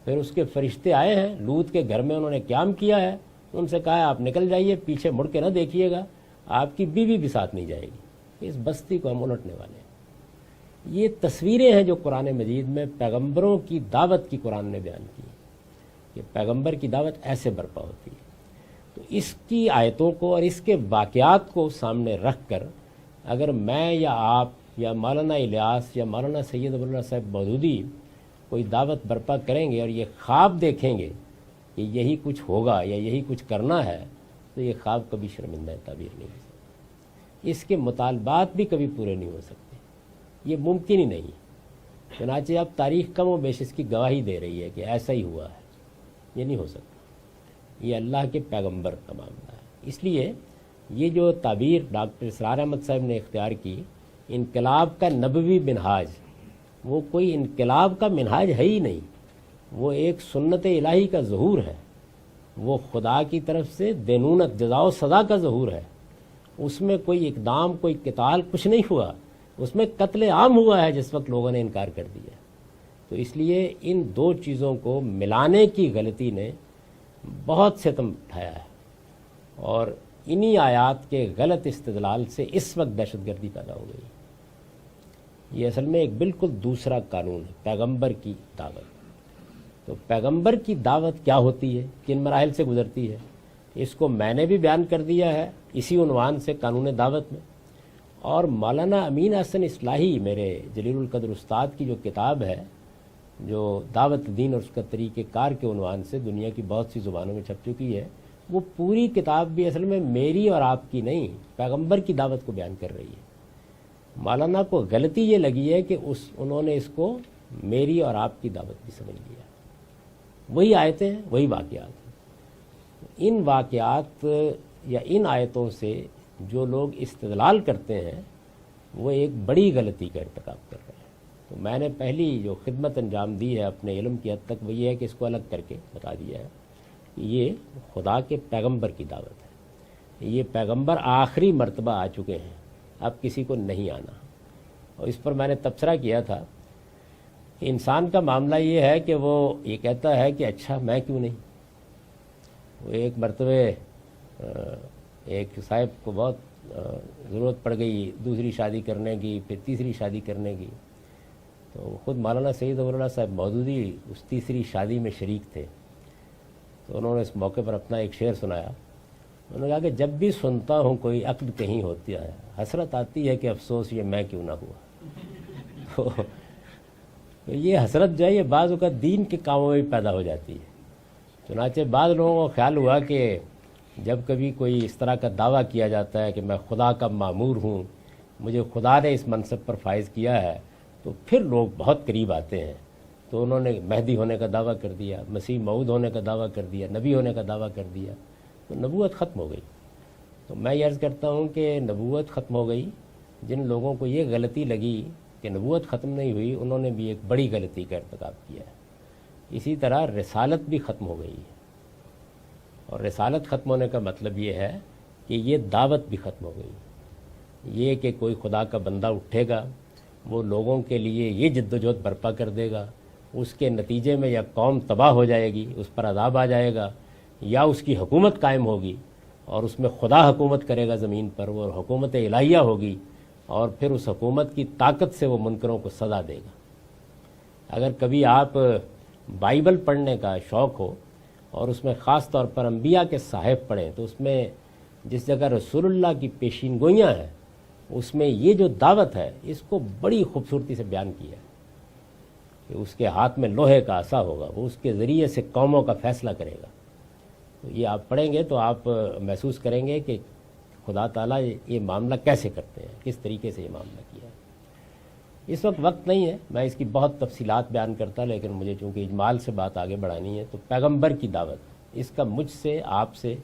پھر اس کے فرشتے آئے ہیں، لوط کے گھر میں انہوں نے قیام کیا ہے، ان سے کہا ہے آپ نکل جائیے، پیچھے مڑ کے نہ دیکھیے گا، آپ کی بیوی بھی ساتھ نہیں جائے گی، اس بستی کو ہم الٹنے والے ہیں۔ یہ تصویریں ہیں جو قرآن مجید میں پیغمبروں کی دعوت کی قرآن نے بیان کی کہ پیغمبر کی دعوت ایسے برپا ہوتی ہے۔ تو اس کی آیتوں کو اور اس کے واقعات کو سامنے رکھ کر اگر میں یا آپ یا مولانا الیاس یا مولانا سید ابواللہ صاحب مودودی کوئی دعوت برپا کریں گے اور یہ خواب دیکھیں گے کہ یہی کچھ ہوگا یا یہی کچھ کرنا ہے تو یہ خواب کبھی شرمندہ تعبیر نہیں ہو سکتا، اس کے مطالبات بھی کبھی پورے نہیں ہو سکتے، یہ ممکن ہی نہیں۔ چنانچہ اب تاریخ کم و بیش اس کی گواہی دے رہی ہے کہ ایسا ہی ہوا ہے، یہ نہیں ہو سکتا، یہ اللہ کے پیغمبر کا معاملہ ہے۔ اس لیے یہ جو تعبیر ڈاکٹر اسرار احمد صاحب نے اختیار کی انقلاب کا نبوی منہاج، وہ کوئی انقلاب کا منہاج ہے ہی نہیں، وہ ایک سنت الہی کا ظہور ہے، وہ خدا کی طرف سے دینونت جزا و سزا کا ظہور ہے، اس میں کوئی اقدام کوئی قتال کچھ نہیں ہوا، اس میں قتل عام ہوا ہے جس وقت لوگوں نے انکار کر دیا۔ تو اس لیے ان 2 چیزوں کو ملانے کی غلطی نے بہت ستم اٹھایا ہے، اور انہی آیات کے غلط استدلال سے اس وقت دہشت گردی پیدا ہو گئی۔ یہ اصل میں ایک بالکل دوسرا قانون ہے، پیغمبر کی دعوت۔ تو پیغمبر کی دعوت کیا ہوتی ہے، کن مراحل سے گزرتی ہے، اس کو میں نے بھی بیان کر دیا ہے اسی عنوان سے قانون دعوت میں، اور مولانا امین احسن اصلاحی میرے جلیل القدر استاد کی جو کتاب ہے جو دعوت دین اور اس کا طریقہ کار کے عنوان سے دنیا کی بہت سی زبانوں میں چھپ چکی ہے، وہ پوری کتاب بھی اصل میں میری اور آپ کی نہیں، پیغمبر کی دعوت کو بیان کر رہی ہے۔ مولانا کو غلطی یہ لگی ہے کہ انہوں نے اس کو میری اور آپ کی دعوت بھی سمجھ لیا، وہی آیتیں ہیں، وہی واقعات ہیں۔ ان واقعات یا ان آیتوں سے جو لوگ استدلال کرتے ہیں وہ ایک بڑی غلطی کا ارتکاب کر رہے ہیں۔ تو میں نے پہلی جو خدمت انجام دی ہے اپنے علم کی حد تک وہ یہ ہے کہ اس کو الگ کر کے بتا دیا ہے کہ یہ خدا کے پیغمبر کی دعوت ہے، یہ پیغمبر آخری مرتبہ آ چکے ہیں، اب کسی کو نہیں آنا۔ اور اس پر میں نے تبصرہ کیا تھا کہ انسان کا معاملہ یہ ہے کہ وہ یہ کہتا ہے کہ اچھا میں کیوں نہیں۔ وہ ایک مرتبہ ایک صاحب کو بہت ضرورت پڑ گئی دوسری شادی کرنے کی، پھر تیسری شادی کرنے کی، تو خود مولانا سید ابواللہ صاحب مودودی اس تیسری شادی میں شریک تھے۔ تو انہوں نے اس موقع پر اپنا ایک شعر سنایا، انہوں نے کہا کہ جب بھی سنتا ہوں کوئی عقد کہیں ہوتی ہے حسرت آتی ہے کہ افسوس یہ میں کیوں نہ ہوا۔ تو یہ حسرت جو ہے یہ بعض اوقات دین کے کاموں میں بھی پیدا ہو جاتی ہے۔ چنانچہ بعض لوگوں کو خیال ہوا کہ جب کبھی کوئی اس طرح کا دعویٰ کیا جاتا ہے کہ میں خدا کا مامور ہوں، مجھے خدا نے اس منصب پر فائز کیا ہے، تو پھر لوگ بہت قریب آتے ہیں۔ تو انہوں نے مہدی ہونے کا دعویٰ کر دیا، مسیح موعود ہونے کا دعویٰ کر دیا، نبی ہونے کا دعویٰ کر دیا، تو نبوت ختم ہو گئی۔ تو میں یہ عرض کرتا ہوں کہ نبوت ختم ہو گئی۔ جن لوگوں کو یہ غلطی لگی کہ نبوت ختم نہیں ہوئی انہوں نے بھی ایک بڑی غلطی کا ارتکاب کیا ہے۔ اسی طرح رسالت بھی ختم ہو گئی ہے، اور رسالت ختم ہونے کا مطلب یہ ہے کہ یہ دعوت بھی ختم ہو گئی۔ یہ کہ کوئی خدا کا بندہ اٹھے گا، وہ لوگوں کے لیے یہ جدوجہد برپا کر دے گا، اس کے نتیجے میں یا قوم تباہ ہو جائے گی، اس پر عذاب آ جائے گا، یا اس کی حکومت قائم ہوگی اور اس میں خدا حکومت کرے گا زمین پر، وہ حکومت الہیہ ہوگی، اور پھر اس حکومت کی طاقت سے وہ منکروں کو سزا دے گا۔ اگر کبھی آپ بائبل پڑھنے کا شوق ہو اور اس میں خاص طور پر انبیاء کے صحائف پڑھیں تو اس میں جس جگہ رسول اللہ کی پیشین گوئیاں ہیں اس میں یہ جو دعوت ہے اس کو بڑی خوبصورتی سے بیان کیا ہے کہ اس کے ہاتھ میں لوہے کا عصا ہوگا، وہ اس کے ذریعے سے قوموں کا فیصلہ کرے گا۔ تو یہ آپ پڑھیں گے تو آپ محسوس کریں گے کہ خدا تعالیٰ یہ معاملہ کیسے کرتے ہیں، کس طریقے سے یہ معاملہ کیا ہے۔ اس وقت نہیں ہے میں اس کی بہت تفصیلات بیان کرتا، لیکن مجھے چونکہ اجمال سے بات آگے بڑھانی ہے، تو پیغمبر کی دعوت، اس کا مجھ سے، آپ سے،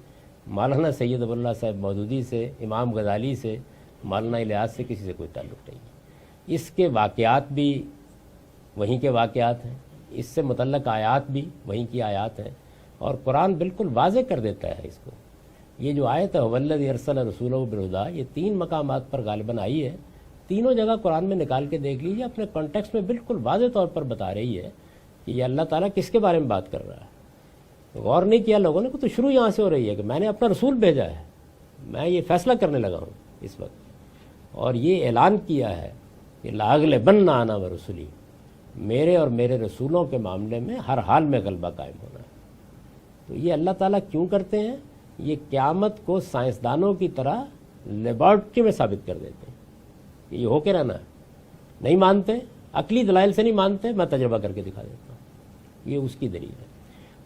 مولانا سید ابو اللہ صاحب مودودی سے، امام غزالی سے، مولانا الیاس سے کسی سے کوئی تعلق نہیں ہے۔ اس کے واقعات بھی وہیں کے واقعات ہیں، اس سے متعلق آیات بھی وہیں کی آیات ہیں، اور قرآن بالکل واضح کر دیتا ہے اس کو۔ یہ جو آیت ہے والذی ارسل رسولہ بالہدی، یہ 3 مقامات پر غالباً آئی ہے، تینوں جگہ قرآن میں نکال کے دیکھ لیجیے، اپنے کانٹیکسٹ میں بالکل واضح طور پر بتا رہی ہے کہ یہ اللہ تعالیٰ کس کے بارے میں بات کر رہا ہے۔ غور نہیں کیا لوگوں نے، تو شروع یہاں سے ہو رہی ہے کہ میں نے اپنا رسول بھیجا ہے، میں یہ فیصلہ کرنے لگا ہوں اس وقت، اور یہ اعلان کیا ہے کہ لاغلبن انا ورسلی، میرے اور میرے رسولوں کے معاملے میں ہر حال میں غلبہ قائم ہونا ہے۔ تو یہ اللہ تعالیٰ کیوں کرتے ہیں؟ یہ قیامت کو سائنسدانوں کی طرح لیبارٹری میں ثابت کر دیتے ہیں کہ یہ ہو کے رہنا ہے۔ نہیں مانتے، عقلی دلائل سے نہیں مانتے، میں تجربہ کر کے دکھا دیتا ہوں، یہ اس کی دلیل ہے۔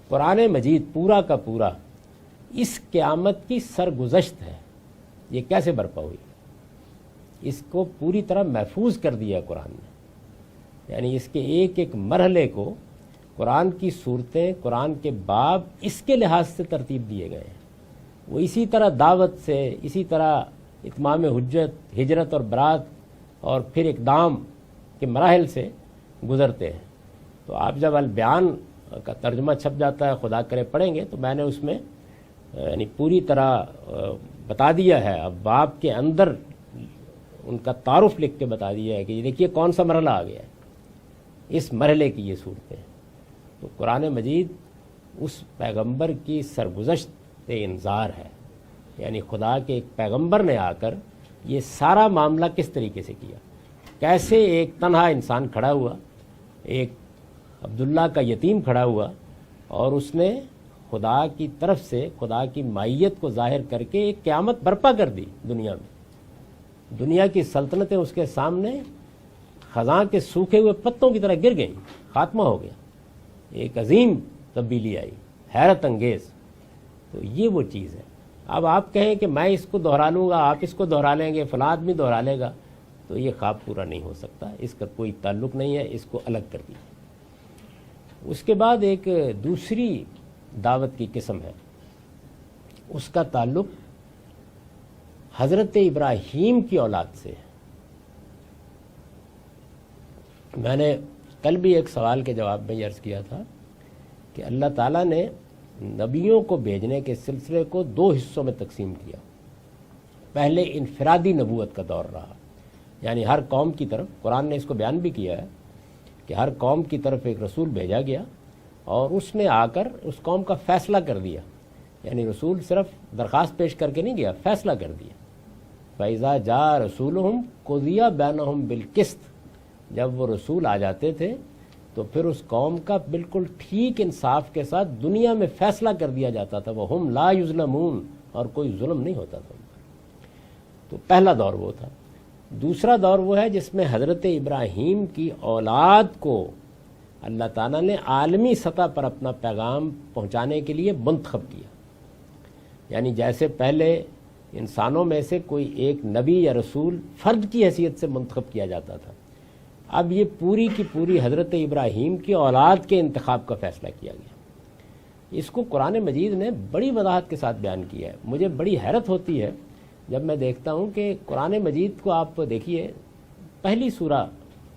قرآن مجید پورا کا پورا اس قیامت کی سرگزشت ہے، یہ کیسے برپا ہوئی، اس کو پوری طرح محفوظ کر دیا ہے قرآن نے، یعنی اس کے ایک ایک مرحلے کو قرآن کی صورتیں، قرآن کے باب اس کے لحاظ سے ترتیب دیے گئے ہیں۔ وہ اسی طرح دعوت سے، اسی طرح اتمام حجت، ہجرت اور برات اور پھر اقدام کے مراحل سے گزرتے ہیں۔ تو آپ جب البیان کا ترجمہ چھپ جاتا ہے، خدا کرے پڑھیں گے، تو میں نے اس میں یعنی پوری طرح بتا دیا ہے، اب باب کے اندر ان کا تعارف لکھ کے بتا دیا ہے کہ یہ دیکھیے کون سا مرحلہ آ گیا ہے، اس مرحلے کی یہ صورتیں۔ تو قرآن مجید اس پیغمبر کی سرگزشت انذار ہے، یعنی خدا کے ایک پیغمبر نے آ کر یہ سارا معاملہ کس طریقے سے کیا، کیسے ایک تنہا انسان کھڑا ہوا، ایک عبداللہ کا یتیم کھڑا ہوا، اور اس نے خدا کی طرف سے خدا کی مائیت کو ظاہر کر کے ایک قیامت برپا کر دی دنیا میں۔ دنیا کی سلطنتیں اس کے سامنے خزاں کے سوکھے ہوئے پتوں کی طرح گر گئیں، خاتمہ ہو گیا، ایک عظیم تبدیلی آئی، حیرت انگیز۔ تو یہ وہ چیز ہے۔ اب آپ کہیں کہ میں اس کو دہرا لوں گا، آپ اس کو دہرا لیں گے، فلاں آدمی دہرا لے گا، تو یہ خواب پورا نہیں ہو سکتا، اس کا کوئی تعلق نہیں ہے، اس کو الگ کر دیجیے۔ اس کے بعد ایک دوسری دعوت کی قسم ہے، اس کا تعلق حضرت ابراہیم کی اولاد سے ہے۔ میں نے کل بھی ایک سوال کے جواب میں یہ عرض کیا تھا کہ اللہ تعالیٰ نے نبیوں کو بھیجنے کے سلسلے کو 2 حصوں میں تقسیم کیا۔ پہلے انفرادی نبوت کا دور رہا، یعنی ہر قوم کی طرف، قرآن نے اس کو بیان بھی کیا ہے کہ ہر قوم کی طرف ایک رسول بھیجا گیا، اور اس نے آ کر اس قوم کا فیصلہ کر دیا، یعنی رسول صرف درخواست پیش کر کے نہیں گیا، فیصلہ کر دیا۔ فَإِذَا جَاءَ رَسُولُهُمْ قُضِيَ بَيْنَهُمْ بِالْقِسْطِ، جب وہ رسول آ جاتے تھے تو پھر اس قوم کا بالکل ٹھیک انصاف کے ساتھ دنیا میں فیصلہ کر دیا جاتا تھا، وَهُمْ لَا يُظْلَمُونَ، اور کوئی ظلم نہیں ہوتا تھا۔ تو پہلا دور وہ تھا۔ دوسرا دور وہ ہے جس میں حضرت ابراہیم کی اولاد کو اللہ تعالیٰ نے عالمی سطح پر اپنا پیغام پہنچانے کے لیے منتخب کیا، یعنی جیسے پہلے انسانوں میں سے کوئی ایک نبی یا رسول فرد کی حیثیت سے منتخب کیا جاتا تھا، اب یہ پوری کی پوری حضرت ابراہیم کی اولاد کے انتخاب کا فیصلہ کیا گیا۔ اس کو قرآن مجید نے بڑی وضاحت کے ساتھ بیان کیا ہے۔ مجھے بڑی حیرت ہوتی ہے جب میں دیکھتا ہوں کہ قرآن مجید کو آپ دیکھیے، پہلی سورہ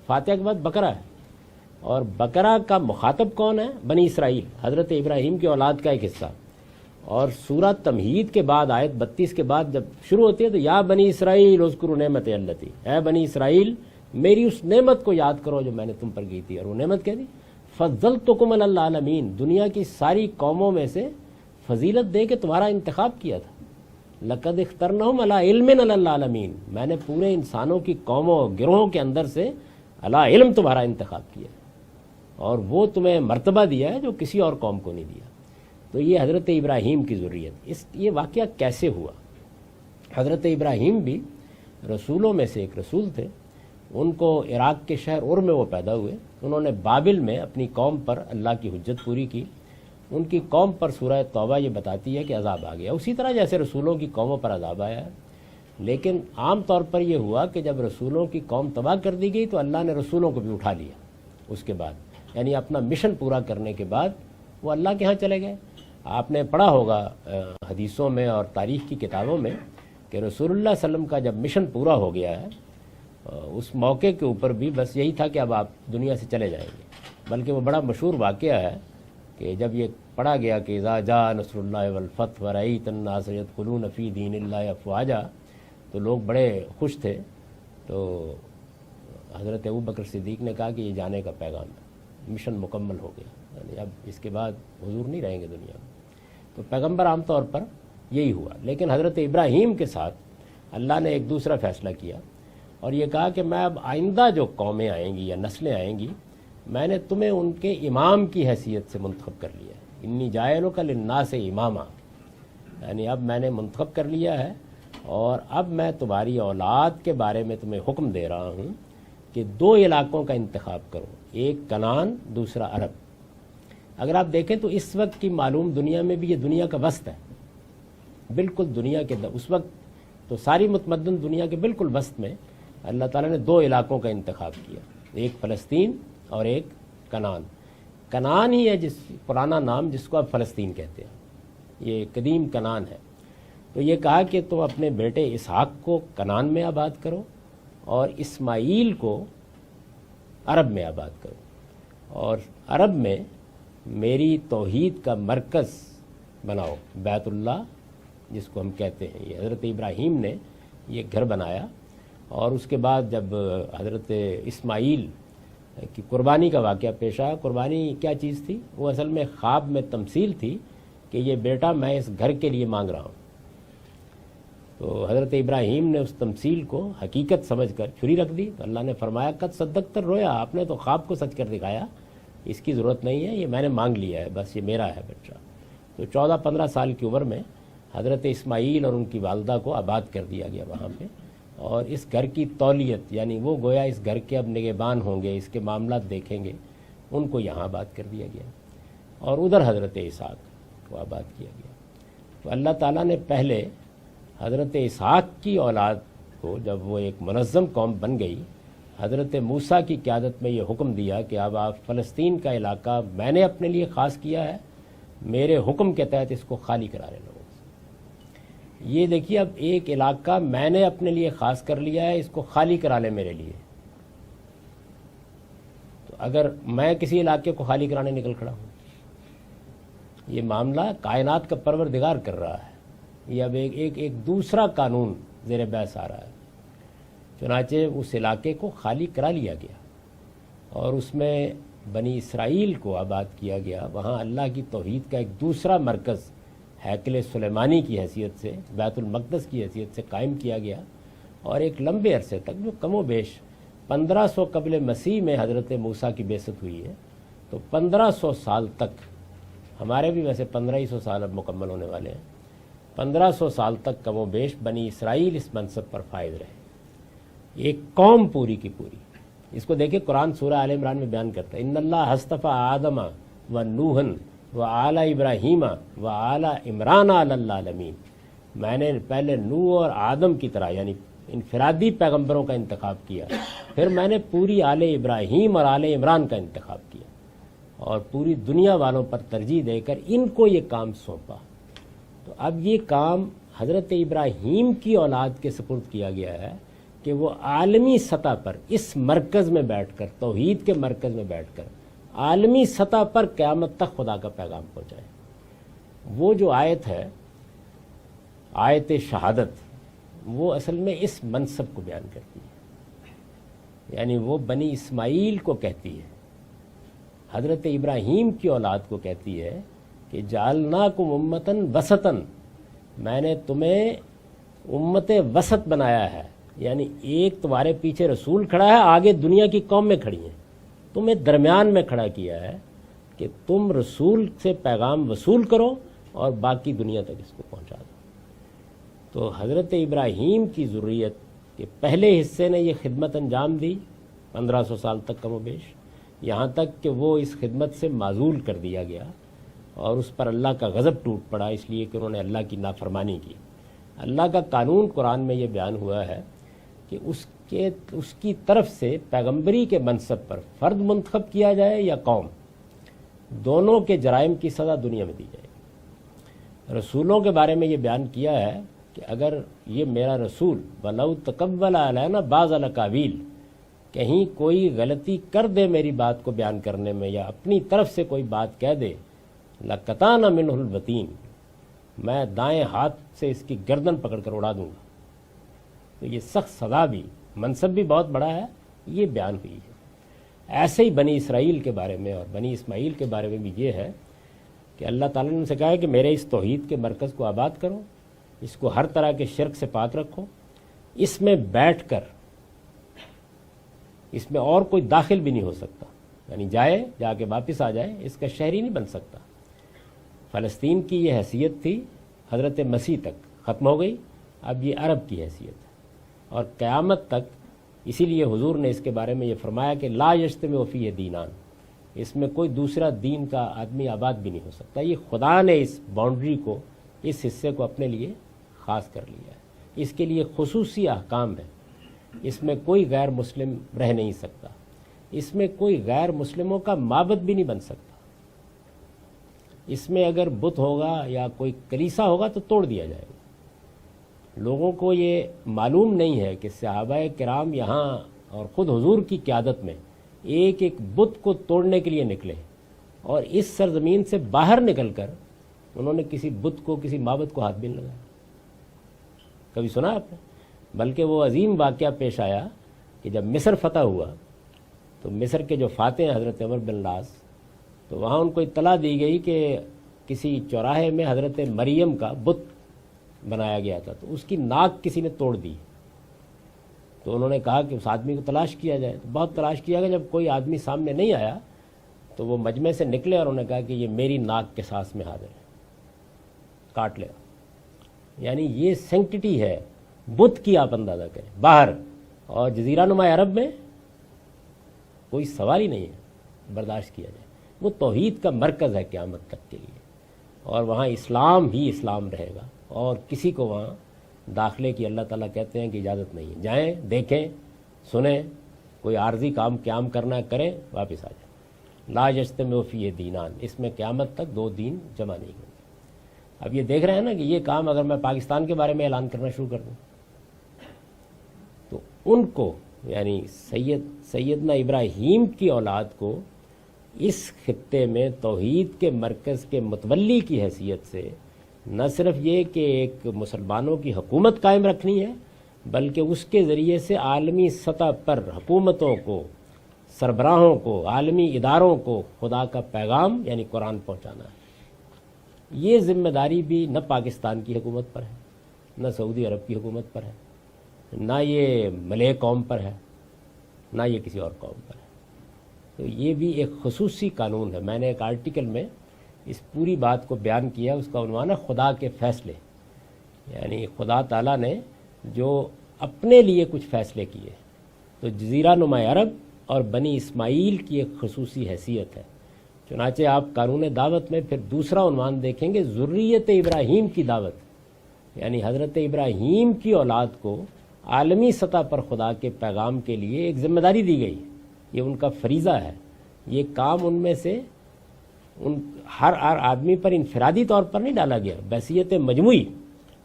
فاتحہ کے بعد بقرہ ہے، اور بقرہ کا مخاطب کون ہے؟ بنی اسرائیل، حضرت ابراہیم کی اولاد کا ایک حصہ۔ اور سورہ تمہید کے بعد آیت 32 کے بعد جب شروع ہوتی ہے تو یا بنی اسرائیل اذکروا نعمتی اللتی، اے بنی اسرائیل میری اس نعمت کو یاد کرو جو میں نے تم پر کی تھی، اور وہ نعمت کہہ دی فضلتکم علی العالمین، دنیا کی ساری قوموں میں سے فضیلت دے کے تمہارا انتخاب کیا تھا۔ لقد اخترناہم علی علم علی العالمین، میں نے پورے انسانوں کی قوموں گروہوں کے اندر سے علی علم تمہارا انتخاب کیا، اور وہ تمہیں مرتبہ دیا ہے جو کسی اور قوم کو نہیں دیا۔ تو یہ حضرت ابراہیم کی ذریت، یہ واقعہ کیسے ہوا؟ حضرت ابراہیم بھی رسولوں میں سے ایک رسول تھے، ان کو عراق کے شہر اور میں وہ پیدا ہوئے، انہوں نے بابل میں اپنی قوم پر اللہ کی حجت پوری کی، ان کی قوم پر سورہ توبہ یہ بتاتی ہے کہ عذاب آ گیا، اسی طرح جیسے رسولوں کی قوموں پر عذاب آیا ہے۔ لیکن عام طور پر یہ ہوا کہ جب رسولوں کی قوم تباہ کر دی گئی تو اللہ نے رسولوں کو بھی اٹھا لیا اس کے بعد، یعنی اپنا مشن پورا کرنے کے بعد وہ اللہ کے ہاں چلے گئے۔ آپ نے پڑھا ہوگا حدیثوں میں اور تاریخ کی کتابوں میں کہ رسول اللہ صلی اللہ علیہ وسلم کا جب مشن پورا ہو گیا ہے اس موقع کے اوپر بھی بس یہی تھا کہ اب آپ دنیا سے چلے جائیں گے، بلکہ وہ بڑا مشہور واقعہ ہے کہ جب یہ پڑھا گیا کہ اذا جاء نصر اللہ والفتح ورأیت الناس یدخلون فی دین اللہ افواجا، تو لوگ بڑے خوش تھے۔ تو حضرت ابوبکر صدیق نے کہا کہ یہ جانے کا پیغام ہے، مشن مکمل ہو گیا، یعنی اب اس کے بعد حضور نہیں رہیں گے دنیا میں۔ تو پیغمبر عام طور پر یہی ہوا، لیکن حضرت ابراہیم کے ساتھ اللہ نے ایک دوسرا فیصلہ کیا اور یہ کہا کہ میں اب آئندہ جو قومیں آئیں گی یا نسلیں آئیں گی میں نے تمہیں ان کے امام کی حیثیت سے منتخب کر لیا ہے، انی جاعلک للناس اماما، یعنی اب میں نے منتخب کر لیا ہے اور اب میں تمہاری اولاد کے بارے میں تمہیں حکم دے رہا ہوں کہ دو علاقوں کا انتخاب کرو، ایک کنعان دوسرا عرب۔ اگر آپ دیکھیں تو اس وقت کی معلوم دنیا میں بھی یہ دنیا کا وسط ہے، بالکل دنیا کے اس وقت تو ساری متمدن دنیا کے بالکل وسط میں اللہ تعالیٰ نے دو علاقوں کا انتخاب کیا، ایک فلسطین اور ایک کنعان۔ کنعان ہی ہے جس پرانا نام جس کو اب فلسطین کہتے ہیں، یہ قدیم کنعان ہے۔ تو یہ کہا کہ تم اپنے بیٹے اسحاق کو کنعان میں آباد کرو اور اسماعیل کو عرب میں آباد کرو، اور عرب میں میری توحید کا مرکز بناؤ، بیت اللہ جس کو ہم کہتے ہیں۔ یہ حضرت ابراہیم نے یہ گھر بنایا، اور اس کے بعد جب حضرت اسماعیل کی قربانی کا واقعہ پیش آیا، قربانی کیا چیز تھی؟ وہ اصل میں خواب میں تمثیل تھی کہ یہ بیٹا میں اس گھر کے لیے مانگ رہا ہوں۔ تو حضرت ابراہیم نے اس تمثیل کو حقیقت سمجھ کر چھری رکھ دی، تو اللہ نے فرمایا قد صدقت الرؤیا، آپ نے تو خواب کو سچ کر دکھایا، اس کی ضرورت نہیں ہے، یہ میں نے مانگ لیا ہے، بس یہ میرا ہے بچہ۔ تو 14-15 سال کی عمر میں حضرت اسماعیل اور ان کی والدہ کو آباد کر دیا گیا وہاں پہ، اور اس گھر کی تولیت یعنی وہ گویا اس گھر کے اب نگہبان ہوں گے، اس کے معاملات دیکھیں گے، ان کو یہاں آباد کر دیا گیا، اور ادھر حضرت اسحاق کو آباد کیا گیا۔ تو اللہ تعالیٰ نے پہلے حضرت اسحاق کی اولاد کو جب وہ ایک منظم قوم بن گئی، حضرت موسیٰ کی قیادت میں یہ حکم دیا کہ اب آپ فلسطین کا علاقہ میں نے اپنے لیے خاص کیا ہے، میرے حکم کے تحت اس کو خالی کرا لے لوگوں سے۔ یہ دیکھیے اب ایک علاقہ میں نے اپنے لیے خاص کر لیا ہے، اس کو خالی کرا لے میرے لیے۔ تو اگر میں کسی علاقے کو خالی کرانے نکل کھڑا ہوں، یہ معاملہ کائنات کا پروردگار کر رہا ہے، یہ اب ایک دوسرا قانون زیر بحث آ رہا ہے۔ چنانچہ اس علاقے کو خالی کرا لیا گیا اور اس میں بنی اسرائیل کو آباد کیا گیا، وہاں اللہ کی توحید کا ایک دوسرا مرکز ہیکل سلیمانی کی حیثیت سے، بیت المقدس کی حیثیت سے قائم کیا گیا، اور ایک لمبے عرصے تک جو کم و بیش 1500 قبل مسیح میں حضرت موسیٰ کی بعثت ہوئی ہے، تو 1500 سال تک، ہمارے بھی ویسے 1500 سال اب مکمل ہونے والے ہیں، 1500 سال تک کم و بیش بنی اسرائیل اس منصب پر فائز رہے، ایک قوم پوری کی پوری۔ اس کو دیکھیں قرآن سورہ آل عمران میں بیان کرتا ہے، ان اللہ اصطفیٰ آدم و نوحً و آل ابراہیم و آل عمران علی العالمین، میں نے پہلے نوح اور آدم کی طرح یعنی انفرادی پیغمبروں کا انتخاب کیا، پھر میں نے پوری آل ابراہیم اور آل عمران کا انتخاب کیا، اور پوری دنیا والوں پر ترجیح دے کر ان کو یہ کام سونپا۔ تو اب یہ کام حضرت ابراہیم کی اولاد کے سپرد کیا گیا ہے کہ وہ عالمی سطح پر اس مرکز میں بیٹھ کر، توحید کے مرکز میں بیٹھ کر عالمی سطح پر قیامت تک خدا کا پیغام پہنچائے۔ وہ جو آیت ہے، آیت شہادت، وہ اصل میں اس منصب کو بیان کرتی ہے، یعنی وہ بنی اسماعیل کو کہتی ہے، حضرت ابراہیم کی اولاد کو کہتی ہے کہ جعلناکم امتاً وسطاً، میں نے تمہیں امت وسط بنایا ہے، یعنی ایک تمہارے پیچھے رسول کھڑا ہے، آگے دنیا کی قومیں کھڑی ہیں، تمہیں درمیان میں کھڑا کیا ہے کہ تم رسول سے پیغام وصول کرو اور باقی دنیا تک اس کو پہنچا دو۔ تو حضرت ابراہیم کی ذریت کے پہلے حصے نے یہ خدمت انجام دی 1500 سال تک کم و بیش، یہاں تک کہ وہ اس خدمت سے معزول کر دیا گیا اور اس پر اللہ کا غضب ٹوٹ پڑا، اس لیے کہ انہوں نے اللہ کی نافرمانی کی۔ اللہ کا قانون قرآن میں یہ بیان ہوا ہے کہ اس کی طرف سے پیغمبری کے منصب پر فرد منتخب کیا جائے یا قوم، دونوں کے جرائم کی سزا دنیا میں دی جائے۔ رسولوں کے بارے میں یہ بیان کیا ہے کہ اگر یہ میرا رسول وَلَوْ تَقَوَّلَ عَلَيْنَا بَعْضَ الْأَقَاوِيلِ، کہیں کوئی غلطی کر دے میری بات کو بیان کرنے میں یا اپنی طرف سے کوئی بات کہہ دے، لَقَطَعْنَا مِنْهُ الْوَتِينَ، میں دائیں ہاتھ سے اس کی گردن پکڑ کر اڑا دوں گا۔ تو یہ سخت سزا بھی، منصب بھی بہت بڑا ہے، یہ بیان ہوئی ہے۔ ایسے ہی بنی اسرائیل کے بارے میں اور بنی اسماعیل کے بارے میں بھی یہ ہے کہ اللہ تعالیٰ نے ان سے کہا ہے کہ میرے اس توحید کے مرکز کو آباد کرو، اس کو ہر طرح کے شرک سے پاک رکھو، اس میں بیٹھ کر اس میں اور کوئی داخل بھی نہیں ہو سکتا، یعنی جا کے واپس آ جائے، اس کا شہری نہیں بن سکتا۔ فلسطین کی یہ حیثیت تھی حضرت مسیح تک، ختم ہو گئی، اب یہ عرب کی حیثیت ہے اور قیامت تک۔ اسی لیے حضور نے اس کے بارے میں یہ فرمایا کہ لا یجتمع فیہ دینان، اس میں کوئی دوسرا دین کا آدمی آباد بھی نہیں ہو سکتا۔ یہ خدا نے اس باؤنڈری کو، اس حصے کو اپنے لیے خاص کر لیا ہے، اس کے لیے خصوصی احکام ہے، اس میں کوئی غیر مسلم رہ نہیں سکتا، اس میں کوئی غیر مسلموں کا معبد بھی نہیں بن سکتا، اس میں اگر بت ہوگا یا کوئی کلیسا ہوگا تو توڑ دیا جائے گا۔ لوگوں کو یہ معلوم نہیں ہے کہ صحابہ کرام یہاں اور خود حضور کی قیادت میں ایک ایک بت کو توڑنے کے لیے نکلے، اور اس سرزمین سے باہر نکل کر انہوں نے کسی بت کو، کسی معبد کو ہاتھ بھی نہیں لگایا۔ کبھی سنا آپ نے؟ بلکہ وہ عظیم واقعہ پیش آیا کہ جب مصر فتح ہوا تو مصر کے جو فاتح ہیں حضرت عمر بن العاص، تو وہاں ان کو اطلاع دی گئی کہ کسی چوراہے میں حضرت مریم کا بت بنایا گیا تھا، تو اس کی ناک کسی نے توڑ دی۔ تو انہوں نے کہا کہ اس آدمی کو تلاش کیا جائے، تو بہت تلاش کیا گیا، جب کوئی آدمی سامنے نہیں آیا تو وہ مجمع سے نکلے اور انہوں نے کہا کہ یہ میری ناک کے سانس میں حاضر ہے، کاٹ لے۔ یعنی یہ سینکٹیٹی ہے بت کی، آپ اندازہ کریں باہر، اور جزیرہ نما عرب میں کوئی سوال ہی نہیں ہے برداشت کیا جائے۔ وہ توحید کا مرکز ہے قیامت تک کے لیے، اور وہاں اسلام ہی اسلام رہے گا، اور کسی کو وہاں داخلے کی اللہ تعالیٰ کہتے ہیں کہ اجازت نہیں ہے۔ جائیں، دیکھیں، سنیں، کوئی عارضی کام قیام کرنا ہے کریں، واپس آ جائیں۔ لا یجتمع فیہ دینان، اس میں قیامت تک دو دین جمع نہیں ہوں گے۔ اب یہ دیکھ رہے ہیں نا کہ یہ کام اگر میں پاکستان کے بارے میں اعلان کرنا شروع کر دوں تو ان کو، یعنی سیدنا ابراہیم کی اولاد کو اس خطے میں توحید کے مرکز کے متولی کی حیثیت سے نہ صرف یہ کہ ایک مسلمانوں کی حکومت قائم رکھنی ہے، بلکہ اس کے ذریعے سے عالمی سطح پر حکومتوں کو، سربراہوں کو، عالمی اداروں کو خدا کا پیغام یعنی قرآن پہنچانا ہے۔ یہ ذمہ داری بھی نہ پاکستان کی حکومت پر ہے، نہ سعودی عرب کی حکومت پر ہے، نہ یہ ملے قوم پر ہے، نہ یہ کسی اور قوم پر ہے۔ تو یہ بھی ایک خصوصی قانون ہے۔ میں نے ایک آرٹیکل میں اس پوری بات کو بیان کیا، اس کا عنوان ہے خدا کے فیصلے، یعنی خدا تعالیٰ نے جو اپنے لیے کچھ فیصلے کیے، تو جزیرہ نما عرب اور بنی اسماعیل کی ایک خصوصی حیثیت ہے۔ چنانچہ آپ قانون دعوت میں پھر دوسرا عنوان دیکھیں گے، ذریت ابراہیم کی دعوت، یعنی حضرت ابراہیم کی اولاد کو عالمی سطح پر خدا کے پیغام کے لیے ایک ذمہ داری دی گئی، یہ ان کا فریضہ ہے۔ یہ کام ان میں سے ہر آدمی پر انفرادی طور پر نہیں ڈالا گیا، بحیثیت مجموعی،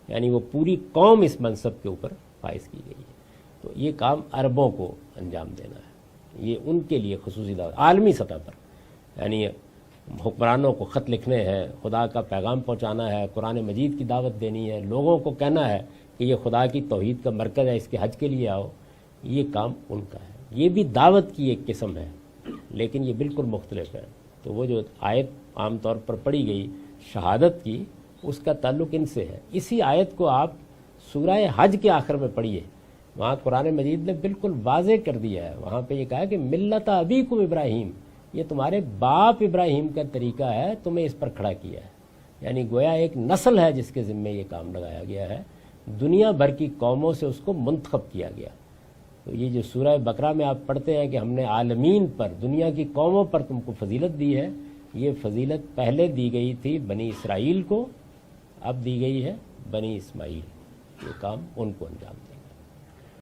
یعنی وہ پوری قوم اس منصب کے اوپر فائز کی گئی ہے۔ تو یہ کام عربوں کو انجام دینا ہے، یہ ان کے لیے خصوصی دعوت عالمی سطح پر، یعنی حکمرانوں کو خط لکھنے ہیں، خدا کا پیغام پہنچانا ہے، قرآن مجید کی دعوت دینی ہے، لوگوں کو کہنا ہے کہ یہ خدا کی توحید کا مرکز ہے، اس کے حج کے لیے آؤ، یہ کام ان کا ہے۔ یہ بھی دعوت کی ایک قسم ہے، لیکن یہ بالکل مختلف ہے۔ تو وہ جو آیت عام طور پر پڑھی گئی شہادت کی، اس کا تعلق ان سے ہے۔ اسی آیت کو آپ سورہ حج کے آخر میں پڑھیے، وہاں قرآن مجید نے بالکل واضح کر دیا ہے، وہاں پہ یہ کہا کہ ملت ابیکم ابراہیم، یہ تمہارے باپ ابراہیم کا طریقہ ہے، تمہیں اس پر کھڑا کیا ہے۔ یعنی گویا ایک نسل ہے جس کے ذمے یہ کام لگایا گیا ہے، دنیا بھر کی قوموں سے اس کو منتخب کیا گیا۔ تو یہ جو سورہ بقرہ میں آپ پڑھتے ہیں کہ ہم نے عالمین پر، دنیا کی قوموں پر تم کو فضیلت دی ہے، یہ فضیلت پہلے دی گئی تھی بنی اسرائیل کو، اب دی گئی ہے بنی اسماعیل۔ یہ کام ان کو انجام دیں۔